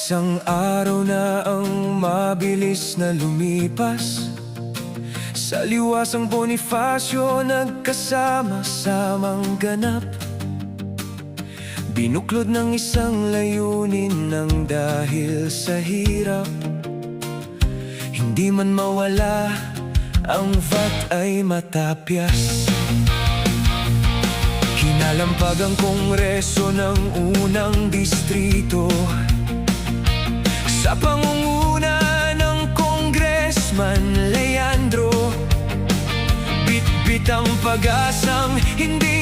Isang araw na ang mabilis na lumipas, sa liwasang Bonifacio nagkasama-samang ganap. Binuklod ng isang layunin ng dahil sa hirap, hindi man mawala ang VAT ay matapyas. Hinalampag ang kongreso ng unang distrito, sa pangunguna ng Congressman Leandro. Bit-bit ang pag-asang hindi